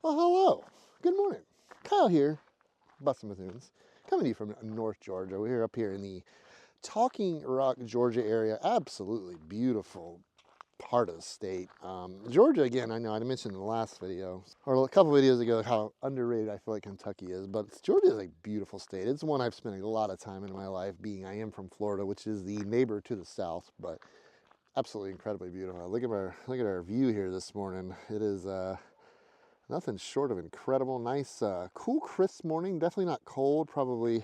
Well, hello. Good morning. Kyle here, Bustin' Bethunes, coming to you from North Georgia. We're up here in the Talking Rock, Georgia area. Absolutely beautiful part of the state. Georgia, again, I know I mentioned in the last video, or a couple videos ago, how underrated I feel like Kentucky is, but Georgia is a beautiful state. It's one I've spent a lot of time in my life, being I am from Florida, which is the neighbor to the south, but absolutely incredibly beautiful. Look at our view here this morning. It is nothing short of incredible. Nice, cool, crisp morning. Definitely not cold. Probably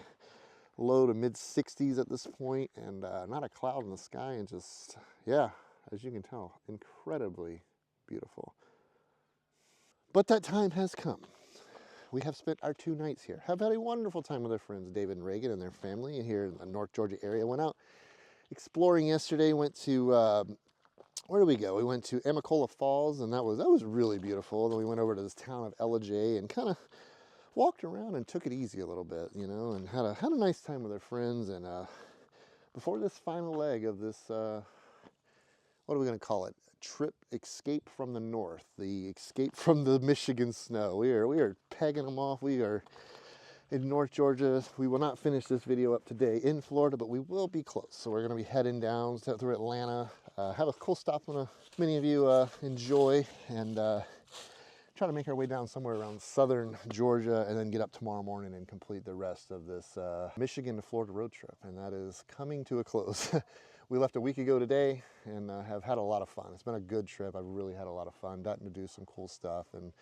low to mid 60s at this point, and not a cloud in the sky. And just, yeah, as you can tell, incredibly beautiful. But that time has come. We have spent our 2 nights here. Have had a wonderful time with our friends David and Reagan and their family here in the North Georgia area. Went out exploring yesterday. Went to where did we go? We went to Amicola Falls, and that was really beautiful. Then we went over to this town of Ellijay and kind of walked around and took it easy a little bit, you know, and had a nice time with our friends. And before this final leg of this, what are we going to call it? Trip escape from the north, the escape from the Michigan snow. We are pegging them off. We are in North Georgia. We will not finish this video up today in Florida, but we will be close. So we're going to be heading down through Atlanta. Have a cool stop many of you enjoy, and try to make our way down somewhere around southern Georgia, and then get up tomorrow morning and complete the rest of this Michigan to Florida road trip. And that is coming to a close. We left a week ago today, and have had a lot of fun. It's been a good trip. I've really had a lot of fun. Gotten to do some cool stuff and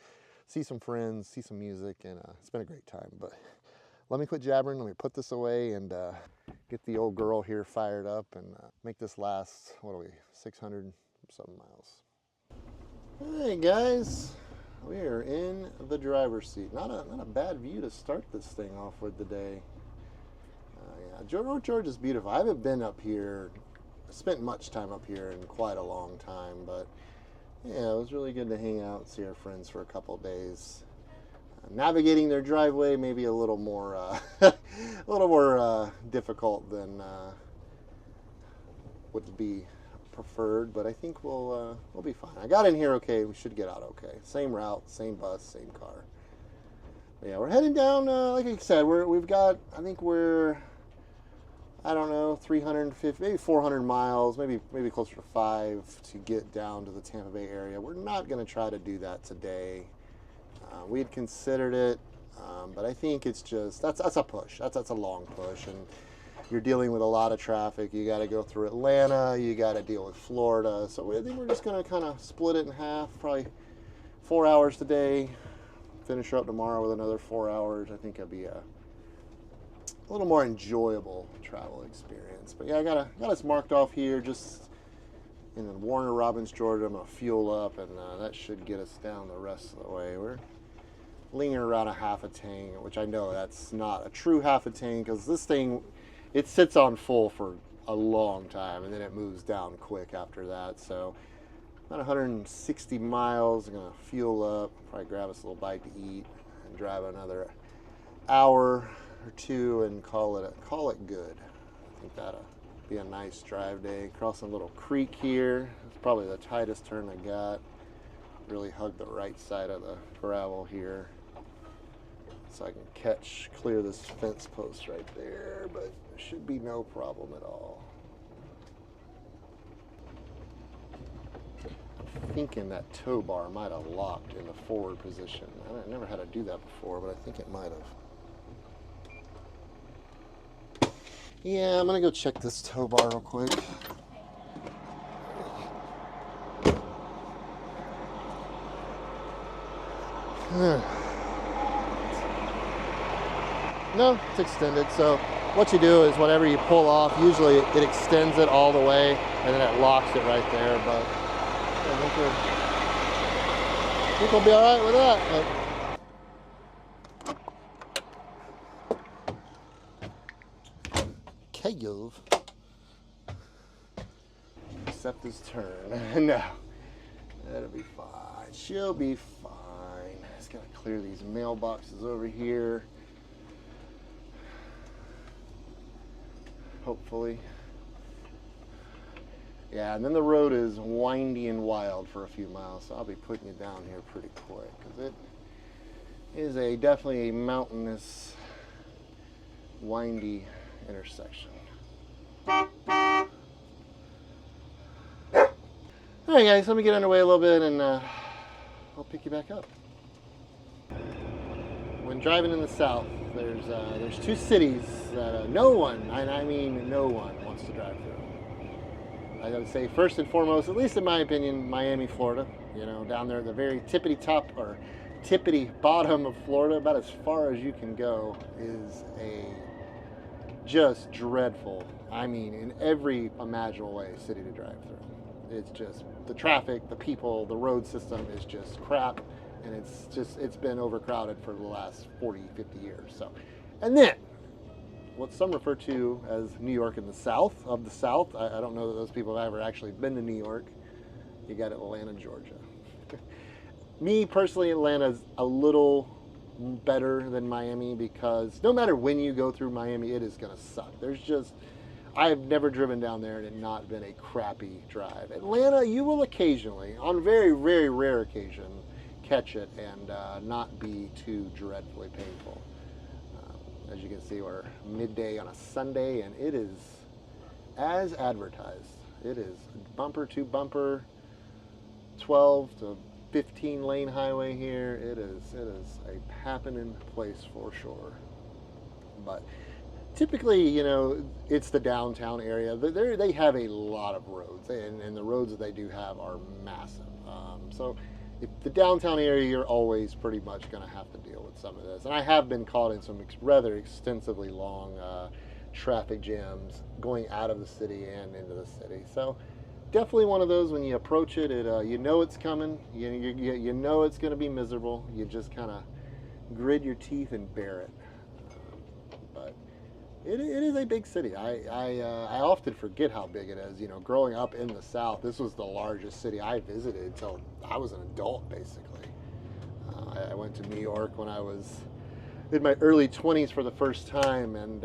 see some friends, see some music, and it's been a great time. But let me quit jabbering. Let me put this away and get the old girl here fired up and make this last, what are we, 600 something miles. Hey guys, we are in the driver's seat. Not a bad view to start this thing off with today. Yeah, North Georgia is beautiful. I haven't been up here, spent much time up here in quite a long time, but yeah, it was really good to hang out and see our friends for a couple days. Navigating their driveway may be a little more, difficult than would be preferred, but I think we'll be fine. I got in here okay. We should get out okay. Same route, same bus, same car. But yeah, we're heading down. Like I said, I think we're, I don't know, 350, maybe 400 miles, maybe closer to 5 to get down to the Tampa Bay area. We're not going to try to do that today. We had considered it, but I think it's just, that's a push. That's a long push, and you're dealing with a lot of traffic. You got to go through Atlanta. You got to deal with Florida. So I think we're just going to kind of split it in half, probably 4 hours today, finish her up tomorrow with another 4 hours. I think it'll be a little more enjoyable travel experience. But yeah, I got us marked off here just in Warner Robins, Georgia. I'm going to fuel up, and that should get us down the rest of the way. We're leaning around a half a tank, which I know that's not a true half a tank, because this thing, it sits on full for a long time, and then it moves down quick after that. So about 160 miles. I'm going to fuel up, probably grab us a little bite to eat, and drive another hour or two and call it good. I think that'll be a nice drive day. Crossing a little creek here. It's probably the tightest turn I got. Really hug the right side of the gravel here, so I can clear this fence post right there, but there should be no problem at all. I'm thinking that tow bar might have locked in the forward position. I never had to do that before, but I think it might have. Yeah, I'm gonna go check this tow bar real quick. No, it's extended. So what you do is whenever you pull off, usually it extends it all the way, and then it locks it right there. But I think we'll be all right with that. But accept this turn. No, that'll be fine. She'll be fine. Just gotta clear these mailboxes over here. Hopefully. Yeah, and then the road is windy and wild for a few miles, so I'll be putting you down here pretty quick, because is definitely a mountainous, windy intersection. Alright guys, let me get underway a little bit and I'll pick you back up. When driving in the south, there's two cities that no one, and I mean no one, wants to drive through. I gotta say, first and foremost, at least in my opinion, Miami, Florida. You know, down there at the very tippity top or tippity bottom of Florida, about as far as you can go, is a just dreadful, I mean in every imaginable way, city to drive through. It's just, the traffic, the people, the road system is just crap, and it's been overcrowded for the last 40, 50 years. So, and then what some refer to as New York in the south of the South. I don't know that those people have ever actually been to New York. You got Atlanta, Georgia. Me personally, Atlanta's a little better than Miami, because no matter when you go through Miami, it is going to suck. I've never driven down there and it not been a crappy drive. Atlanta, you will occasionally, on very, very rare occasion, catch it and not be too dreadfully painful. As you can see, we're midday on a Sunday, and it is as advertised. It is bumper to bumper, 12 to 15 lane highway here. It is a happening place for sure. But typically, you know, it's the downtown area. They have a lot of roads, and the roads that they do have are massive. So if the downtown area, you're always pretty much going to have to deal with some of this. And I have been caught in some rather extensively long traffic jams going out of the city and into the city. So definitely one of those, when you approach it, you know it's coming. You know it's going to be miserable. You just kind of grit your teeth and bear it. But it is a big city. I often forget how big it is. You know, growing up in the South, this was the largest city I visited until I was an adult, basically. I went to New York when I was in my early 20s for the first time, and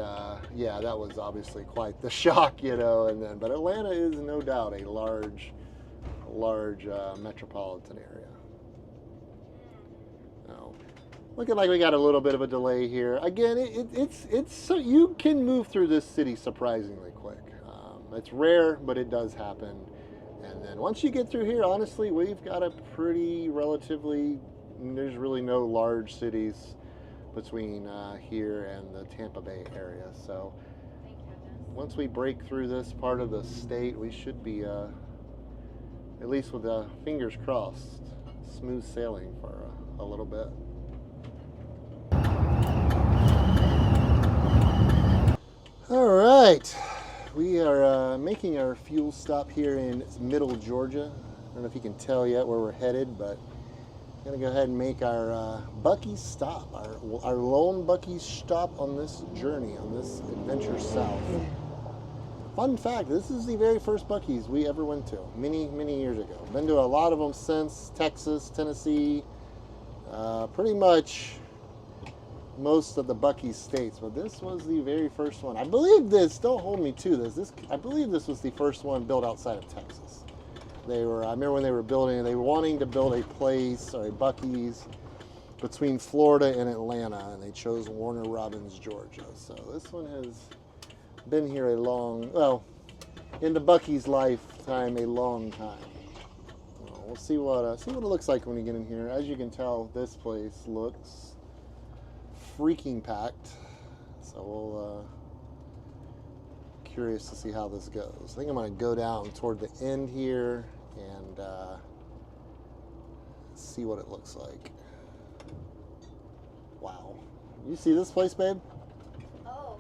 yeah, that was obviously quite the shock, you know. But Atlanta is no doubt a large metropolitan area. Now, looking like we got a little bit of a delay here. Again, it's so you can move through this city surprisingly quick. It's rare, but it does happen. And then once you get through here, honestly, we've got a pretty relatively, there's really no large cities between here and the Tampa Bay area. So once we break through this part of the state, we should be, at least with the fingers crossed, smooth sailing for a little bit. All right, we are making our fuel stop here in Middle Georgia. I don't know if you can tell yet where we're headed, but I'm gonna go ahead and make our Buc-ee stop, our lone Buc-ee stop on this journey, on this adventure south. Fun fact, this is the very first Buc-ee's we ever went to, many, many years ago. Been to a lot of them since, Texas, Tennessee, pretty much most of the Buc-ee states, but this was the very first one. I believe this, don't hold me to this, I believe this was the first one built outside of Texas. I remember when they were wanting to build a place, or a Buc-ee's, between Florida and Atlanta, and they chose Warner Robins, Georgia. So this one has been here well, in the Buc-ee's lifetime, a long time. We'll see what it looks like when we get in here. As you can tell, this place looks freaking packed. So we'll curious to see how this goes. I think I'm going to go down toward the end here and see what it looks like. Wow. You see this place, babe? Oh.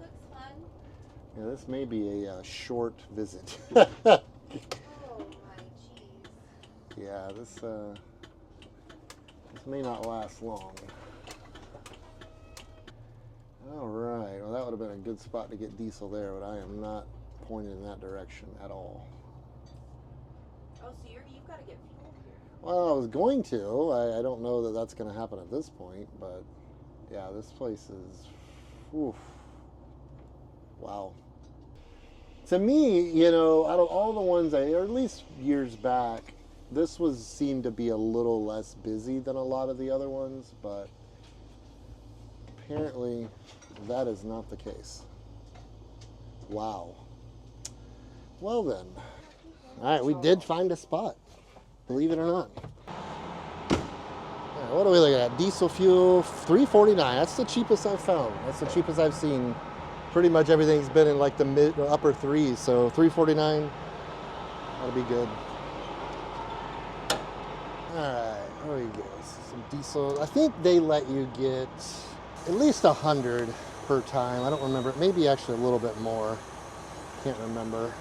Looks fun. Yeah, this may be a short visit. Oh my jeez. Yeah, this may not last long. All right, well, that would have been a good spot to get diesel there, but I am not pointed in that direction at all. Oh, so you've got to get fuel here. Well, I was going to. I don't know that that's going to happen at this point, but yeah, this place is, oof, wow. To me, you know, out of all the ones or at least years back, This seemed to be a little less busy than a lot of the other ones, but apparently that is not the case. Wow. Well then. All right, we did find a spot, believe it or not. All right, what are we looking at? Diesel fuel, $3.49. That's the cheapest I've found. That's the cheapest I've seen. Pretty much everything's been in like the mid or upper threes, so $3.49. That'll be good. All right, there we go. Some diesel. I think they let you get at least 100 per time. I don't remember. Maybe actually a little bit more. Can't remember.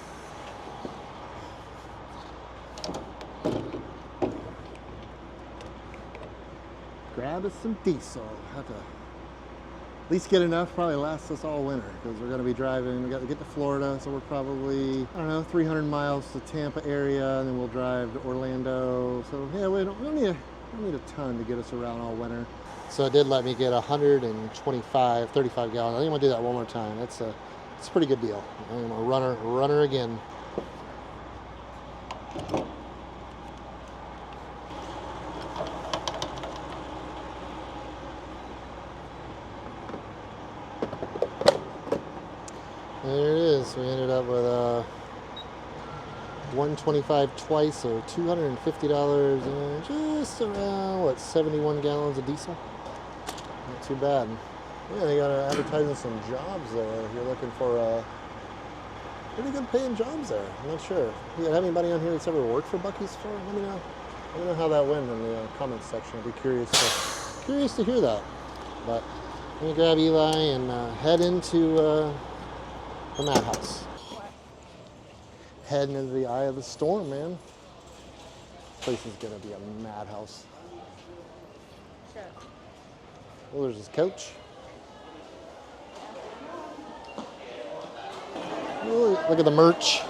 Grab us some diesel. Have to at least get enough. Probably lasts us all winter because we're going to be driving. We got to get to Florida, so we're probably, I don't know, 300 miles to Tampa area, and then we'll drive to Orlando. So yeah, we don't need a ton to get us around all winter. So it did let me get 125, 35 gallons. I think I'm gonna do that one more time. It's a pretty good deal. I'm gonna run her again. There it is. We ended up with 125 twice, so $250 and just around, what, 71 gallons of diesel? Not too bad. Yeah, they got advertising some jobs there. If you're looking for pretty good paying jobs there. I'm not sure. You have anybody on here that's ever worked for Buc-ee's before? Let me know. Let me know how that went in the comments section. I'd be curious to hear that. But I'm gonna grab Eli and head into the Madhouse. Heading into the eye of the storm, man. This place is gonna be a madhouse. Sure. Oh, there's his coach. Ooh, look at the merch.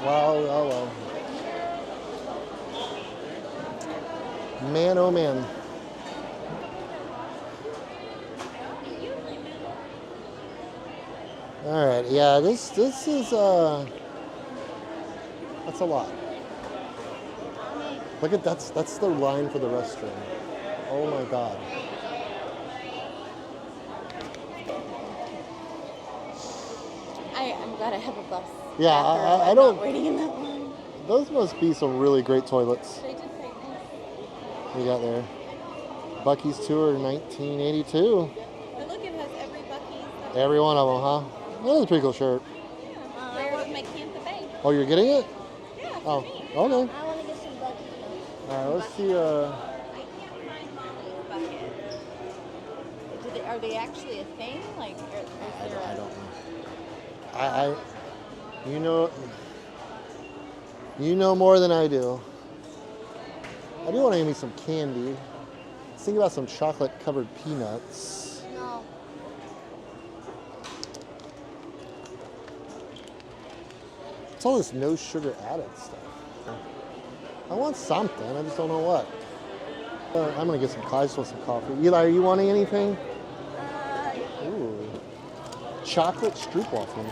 Wow, oh well. Man, oh man. All right, yeah, this is that's a lot. Look at that's the line for the restroom. Oh my God. I'm glad I have a bus. Yeah, I I'm don't. not waiting in that line. Those must be some really great toilets They did say nice. we got there. Buc-ee's tour 1982. But look, it has every Buc-ee's. Every one of them, huh? That was a pretty cool shirt. Where was my Tampa Bay? Oh, you're getting it? Yeah. For Oh, me. okay. I want to get some Buc-ee. All right, let's see. I can't find Molly's bucket. Are they actually a thing? Like, is there I a... don't know. You know more than I do. I do want to give me some candy. Let's think about some chocolate-covered peanuts. No. It's all this no sugar added stuff. I want something. I just don't know what. I'm gonna get some. I just want some coffee. Eli, are you wanting anything? Ooh, chocolate stroopwafel.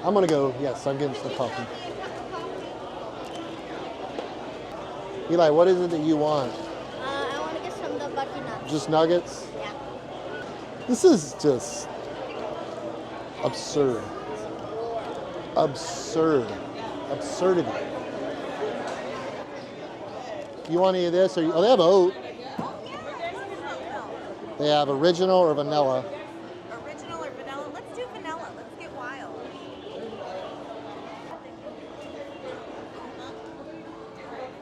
I'm gonna go. Yes, I'm getting some coffee. Eli, what is it that you want? I want to get some of the Buc-ee nuts. Just nuggets? Yeah. This is just absurd. Absurdity. You want any of this? Or oh, they have oat. They have original or vanilla. Original or vanilla? Let's do vanilla. Let's get wild.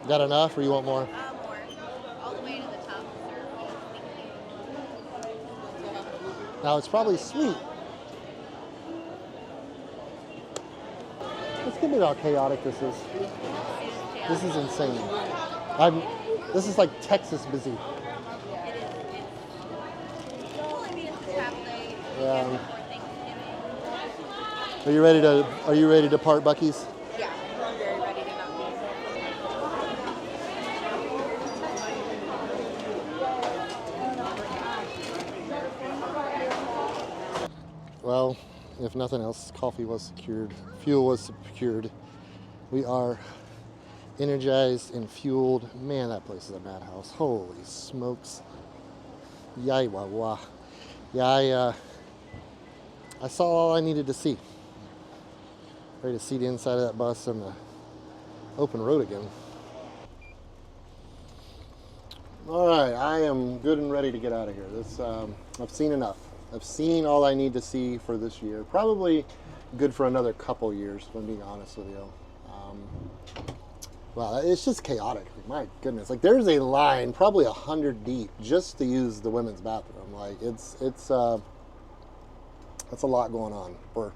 Got enough, or you want more? More. All the way to the top. Now it's probably sweet. Let's give me how chaotic this is. This is insane. This is like Texas busy. Well, I mean, it's a holiday. Yeah. Before Thanksgiving. Are you ready to depart Buc-ee's? Yeah, I'm very ready to not be. Well, if nothing else, coffee was secured, fuel was secured. We are energized and fueled. Man, that place is a madhouse. Holy smokes. Yay, wah, wah. Yeah, I saw all I needed to see. Ready to see the inside of that bus on the open road again. All right, I am good and ready to get out of here. I've seen enough. I've seen all I need to see for this year. Probably good for another couple years, if I'm being honest with you. Wow, it's just chaotic. My goodness, like there's a line probably 100 deep just to use the women's bathroom. Like that's a lot going on for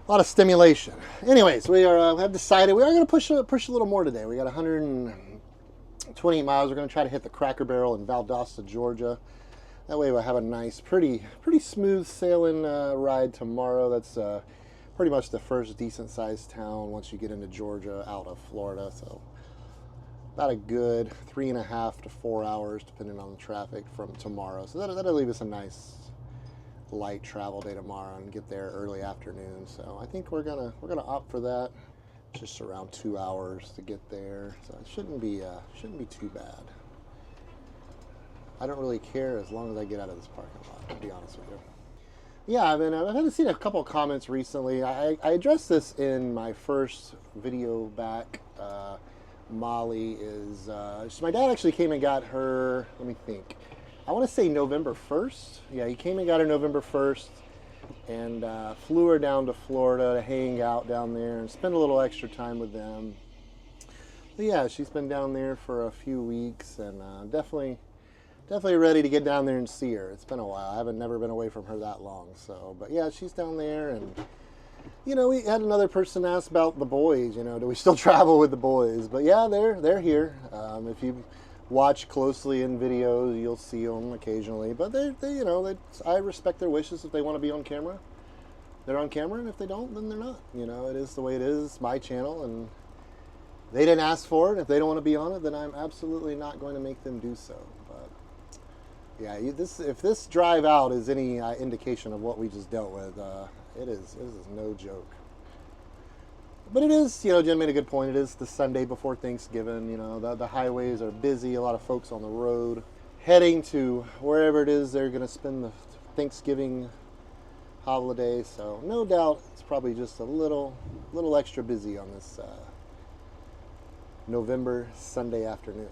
a lot of stimulation. Anyways, we have decided we are going to push a little more today. We got 128 miles. We're going to try to hit the Cracker Barrel in Valdosta, Georgia. That way we'll have a nice, pretty smooth sailing ride tomorrow. That's pretty much the first decent sized town once you get into Georgia out of Florida. So about a good 3.5 to 4 hours depending on the traffic from tomorrow. So that'll leave us a nice light travel day tomorrow and get there early afternoon. So I think we're gonna opt for that. Just around 2 hours to get there. So it shouldn't be too bad. I don't really care as long as I get out of this parking lot, to be honest with you. Yeah, I've had to see a couple of comments recently. I addressed this in my first video back. Molly is, my dad actually came and got her, let me think. I want to say November 1st. Yeah, he came and got her November 1st and flew her down to Florida to hang out down there and spend a little extra time with them. But yeah, she's been down there for a few weeks and definitely ready to get down there and see her. It's been a while. I haven't never been away from her that long. So, but yeah, she's down there, and you know, we had another person ask about the boys. You know, do we still travel with the boys? But yeah, they're here. If you watch closely in videos, you'll see them occasionally. But I respect their wishes. If they want to be on camera, they're on camera, and if they don't, then they're not. You know, it is the way it is. It's my channel, and they didn't ask for it. If they don't want to be on it, then I'm absolutely not going to make them do so. But yeah, if this drive out is any indication of what we just dealt with, it is no joke. But it is, you know, Jen made a good point. It is the Sunday before Thanksgiving. You know, the highways are busy. A lot of folks on the road heading to wherever it is they're going to spend the Thanksgiving holiday. So no doubt it's probably just a little extra busy on this November Sunday afternoon.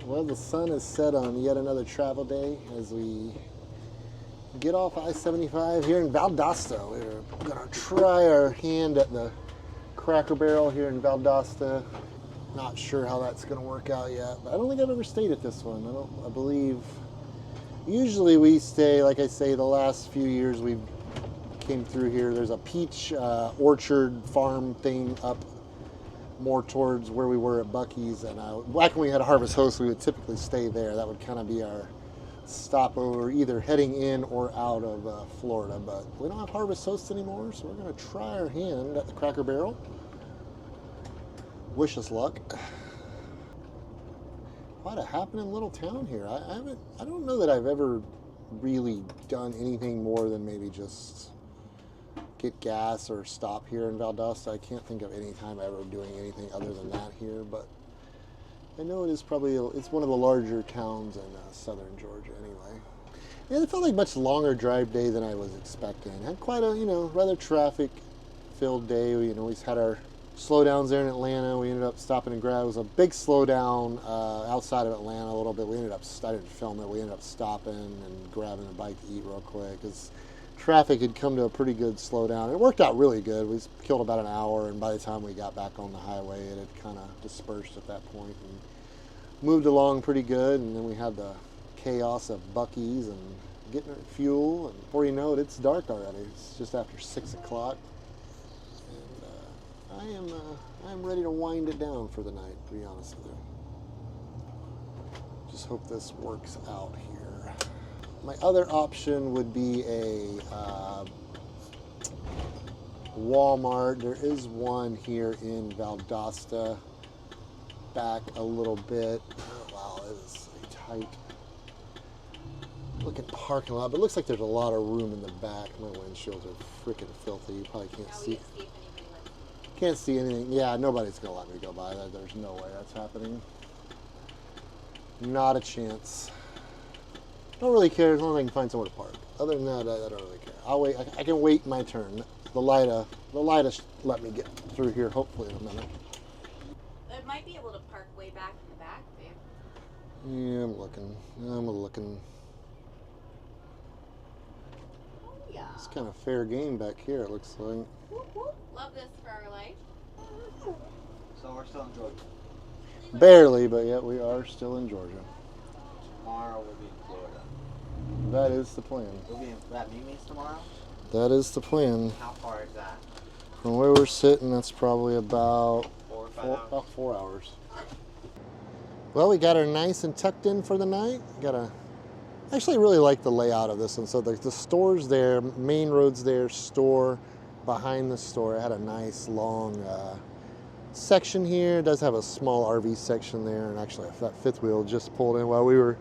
Well, the sun is set on yet another travel day as we get off I-75 here in Valdosta. We're going to try our hand at the Cracker Barrel here in Valdosta. Not sure how that's going to work out yet, but I don't think I've ever stayed at this one. I believe usually we stay, like I say, the last few years we came through here. There's a peach orchard farm thing up more towards where we were at Buc-ee's, and back when we had a Harvest Host, we would typically stay there. That would kind of be our stopover, either heading in or out of Florida. But we don't have Harvest Host anymore, so we're going to try our hand at the Cracker Barrel. Wish us luck. Quite a happening little town here. I don't know that I've ever really done anything more than maybe just get gas or stop here in Valdosta. I can't think of any time ever doing anything other than that here, but I know it's one of the larger towns in southern Georgia anyway. Yeah, it felt like a much longer drive day than I was expecting. Had quite a, rather traffic-filled day. We, always had our slowdowns there in Atlanta. We ended up stopping and grab. It was a big slowdown outside of Atlanta a little bit. I didn't film it. We ended up stopping and grabbing a bite to eat real quick because traffic had come to a pretty good slowdown. It worked out really good. We killed about an hour, and by the time we got back on the highway, it had kind of dispersed at that point. And moved along pretty good, and then we had the chaos of Buc-ee's and getting fuel, and before you know it, it's dark already. It's just after 6 o'clock, and I am ready to wind it down for the night, to be honest with you. Just hope this works out here. My other option would be a Walmart. There is one here in Valdosta, back a little bit. Oh, wow, it is a tight looking parking lot, but it looks like there's a lot of room in the back. My windshields are freaking filthy. You probably can't see anything. Yeah, nobody's gonna let me go by that. There's no way that's happening. Not a chance. Don't really care as long as I can find somewhere to park. Other than that, I don't really care. I'll wait. I can wait my turn. The light let me get through here. Hopefully in a minute. It might be able to park way back in the back, babe. Yeah, I'm looking. Oh, yeah. It's kind of fair game back here, it looks like. Whoop, whoop. Love this for our life. So we're still in Georgia. Barely, but yet we are still in Georgia. Tomorrow we'll be in Florida. That is the plan. We'll be at Mimi's tomorrow? That is the plan. How far is that? From where we're sitting, that's probably about 4 or 5 hours? about 4 hours. Well, we got her nice and tucked in for the night. I actually really like the layout of this one. So the store's there, main road's there, store behind the store. It had a nice long section here. It does have a small RV section there, and actually that fifth wheel just pulled in while we were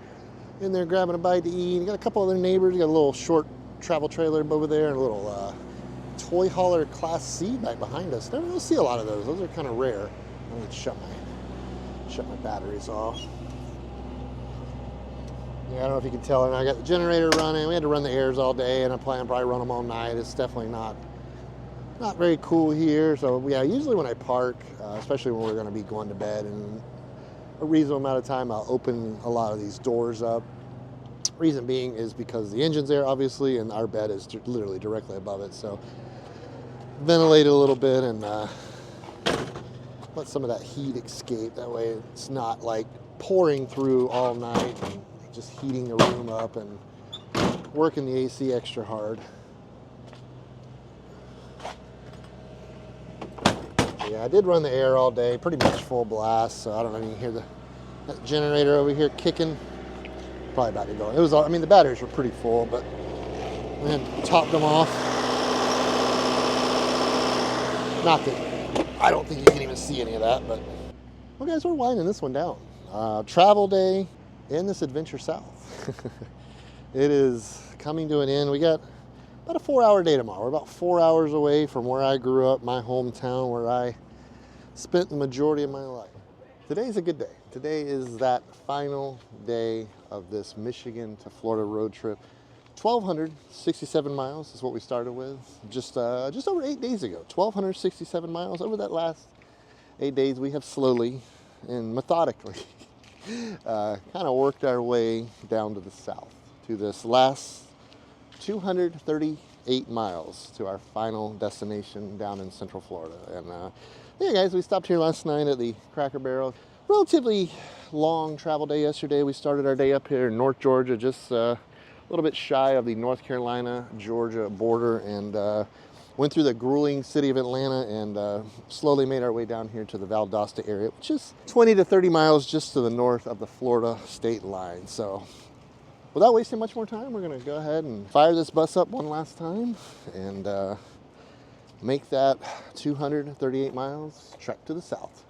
in there grabbing a bite to eat. You got a couple other neighbors. You got a little short travel trailer over there and a little toy hauler Class C back behind us. Never really see a lot of those. Those are kind of rare. I need to shut my batteries off. Yeah, I don't know if you can tell, and I got the generator running. We had to run the airs all day, and I plan to probably run them all night. It's definitely not very cool here. So yeah, usually when I park, especially when we're going to be going to bed in a reasonable amount of time, I'll open a lot of these doors up. Reason being is because the engine's there, obviously, and our bed is literally directly above it. So ventilate it a little bit and let some of that heat escape. That way it's not like pouring through all night and just heating the room up and working the AC extra hard. Yeah, I did run the air all day, pretty much full blast, so I don't know if you can hear that generator over here kicking. Probably about to go. It was, I mean, the batteries were pretty full, but we had topped them off. Not that, I don't think you can even see any of that, but well, guys, we're winding this one down. Travel day in this adventure south. It is coming to an end. We got about a 4-hour day tomorrow. We're about 4 hours away from where I grew up, my hometown, where I spent the majority of my life. Today's a good day. Today is that final day of this Michigan to Florida road trip. 1,267 miles is what we started with just over 8 days ago. 1,267 miles. Over that last 8 days, we have slowly and methodically kind of worked our way down to the south, to this last 238 miles to our final destination down in Central Florida. And yeah, guys, we stopped here last night at the Cracker Barrel. Relatively long travel day yesterday. We started our day up here in North Georgia, just a little bit shy of the North Carolina-Georgia border, and went through the grueling city of Atlanta and slowly made our way down here to the Valdosta area, which is 20 to 30 miles just to the north of the Florida state line. So without wasting much more time, we're going to go ahead and fire this bus up one last time and make that 238 miles trek to the south.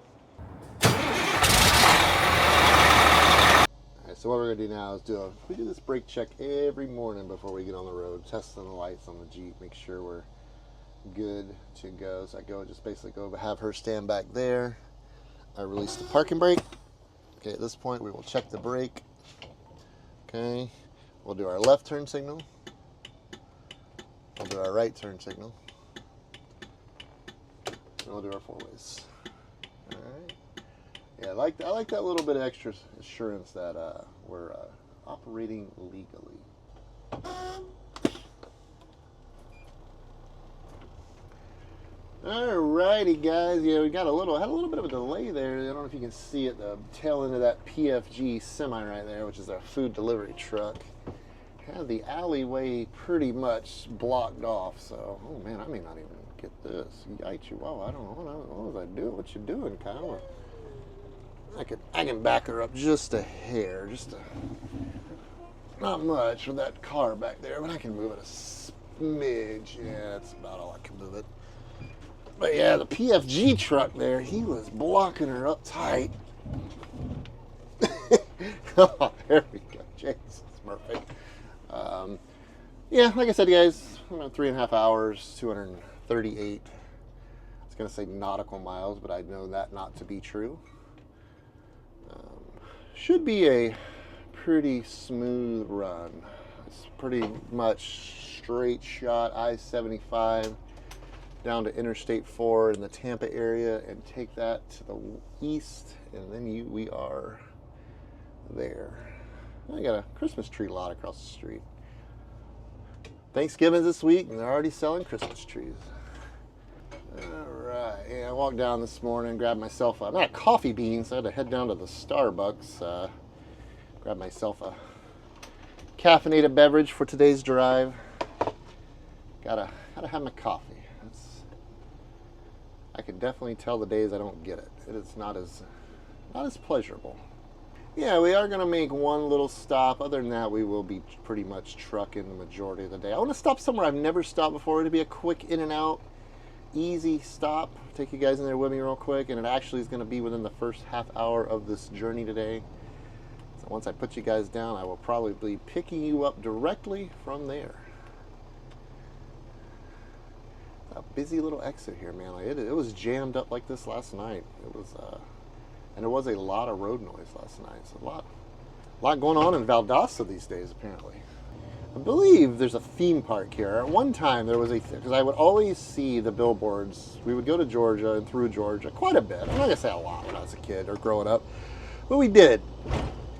So what we're gonna do now is we do this brake check every morning before we get on the road, testing the lights on the Jeep, make sure we're good to go. So I just basically go have her stand back there. I release the parking brake. Okay, at this point we will check the brake. Okay, we'll do our left turn signal. We'll do our right turn signal. And we'll do our 4-ways. All right. Yeah, I like that little bit of extra assurance that we're operating legally. Alrighty, guys. Yeah, we got had a little bit of a delay there. I don't know if you can see it, the tail end of that PFG semi right there, which is our food delivery truck. Had the alleyway pretty much blocked off. So, oh man, I may not even get this. Yikes! Wow, I don't know. What was I doing? What you doing, Kyle? I can back her up just a hair, not much with that car back there, but I can move it a smidge. Yeah, that's about all I can move it. But yeah, the PFG truck there, he was blocking her up tight. Oh, there we go. Jesus, Murphy. Yeah, like I said, guys, 3.5 hours, 238. I was going to say nautical miles, but I know that not to be true. Should be a pretty smooth run. It's pretty much straight shot I-75 down to Interstate 4 in the Tampa area and take that to the east, and then we are there. I got a Christmas tree lot across the street. Thanksgiving's this week, and they're already selling Christmas trees. All right, yeah, I walked down this morning, grabbed myself not a coffee bean, so I had to head down to the Starbucks, grab myself a caffeinated beverage for today's drive. Gotta have my coffee. I can definitely tell the days I don't get it. It is not as pleasurable. Yeah, we are gonna make one little stop. Other than that, we will be pretty much trucking the majority of the day. I want to stop somewhere I've never stopped before. It'll be a quick in and out, easy stop. Take you guys in there with me real quick, and it actually is going to be within the first half hour of this journey today. So once I put you guys down, I will probably be picking you up directly from there. A busy little exit here, man. Like it was jammed up like this last night. It was, and there was a lot of road noise last night. So a lot going on in Valdosta these days, apparently. I believe there's a theme park here. At one time there was because I would always see the billboards. We would go to Georgia and through Georgia quite a bit. I'm not gonna say a lot when I was a kid or growing up, but we did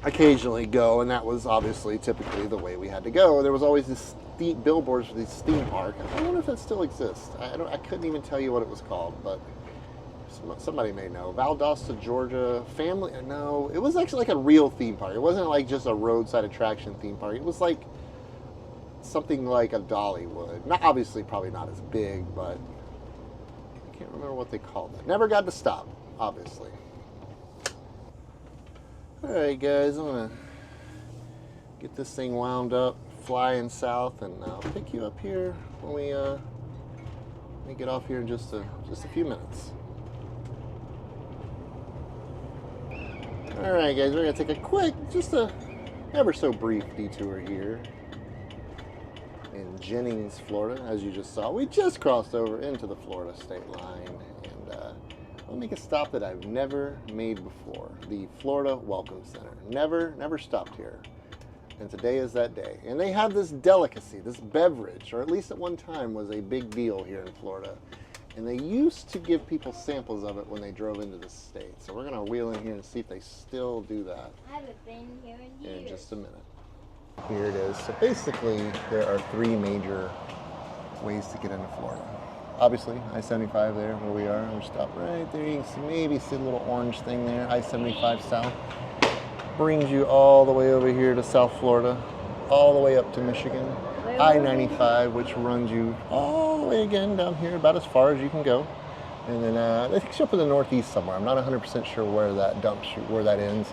occasionally go, and that was obviously typically the way we had to go. There was always this billboards for this theme park. I wonder if that still exists. I couldn't even tell you what it was called, but somebody may know. Valdosta, Georgia, family. No, it was actually like a real theme park. It wasn't like just a roadside attraction theme park. It was like something like a Dollywood. Not obviously, probably not as big, but I can't remember what they called it. Never got to stop, obviously. All right, guys, I'm gonna get this thing wound up, flying south, and I'll pick you up here when we get off here in just a few minutes. All right, guys, we're gonna take a quick, just a ever so brief detour here in Jennings, Florida. As you just saw, we just crossed over into the Florida state line, and I'll make a stop that I've never made before, the Florida Welcome Center. Never stopped here, and today is that day. And they have this delicacy, this beverage, or at least at one time was a big deal here in Florida, and they used to give people samples of it when they drove into the state. So we're gonna wheel in here and see if they still do that. I haven't been here in years. In just a minute. Here it is. So basically, there are three major ways to get into Florida. Obviously, I-75 there where we are. We're stopped right there. You can maybe see the little orange thing there. I-75 south brings you all the way over here to South Florida, all the way up to Michigan. I-95, which runs you all the way again down here, about as far as you can go. And then it takes you up in the northeast somewhere. I'm not 100% sure where that dumps you, where that ends.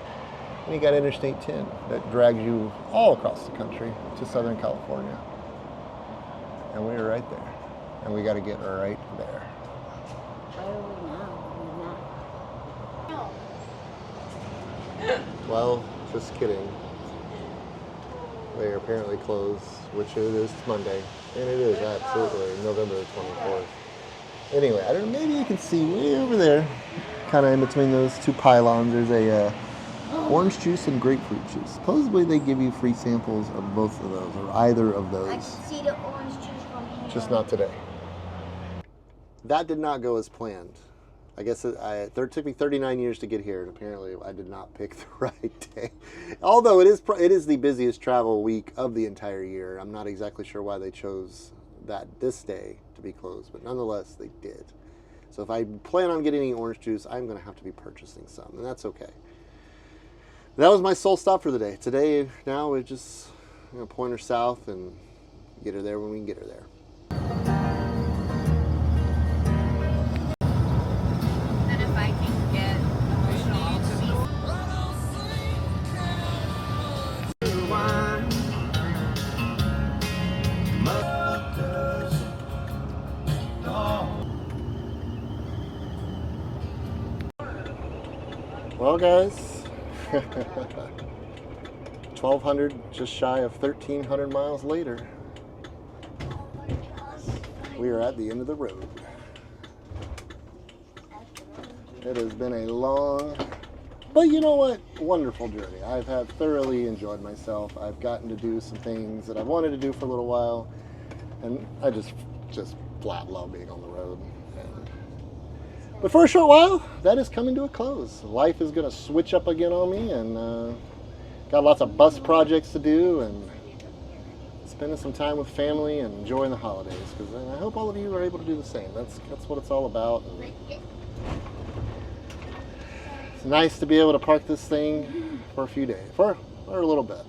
And you got Interstate 10 that drags you all across the country to Southern California. And we're right there. And we got to get right there. Where are we now? Well, just kidding. They are apparently closed, which it is Monday. And it is absolutely November 24th. Anyway, I don't know, maybe you can see way over there, kind of in between those two pylons, there's a orange juice and grapefruit juice. Supposedly they give you free samples of both of those, or either of I those. can see the orange juice from here. Just not today. That did not go as planned. I guess it took me 39 years to get here, and apparently I did not pick the right day. Although it is the busiest travel week of the entire year. I'm not exactly sure why they chose this day to be closed, but nonetheless they did. So if I plan on getting any orange juice, I'm going to have to be purchasing some, and that's okay. That was my sole stop for the day. Today, now we just point her south and get her there when we can get her there. And if I can get emotional to be Well, guys, 1,200, just shy of 1,300 miles later, we are at the end of the road. It has been a long, but you know what? Wonderful journey. I've had thoroughly enjoyed myself. I've gotten to do some things that I've wanted to do for a little while, and I just flat love being on the road. But for a short while, that is coming to a close. Life is going to switch up again on me, and got lots of bus projects to do, and spending some time with family and enjoying the holidays. Because I hope all of you are able to do the same. That's what it's all about. And it's nice to be able to park this thing for a few days, for a little bit.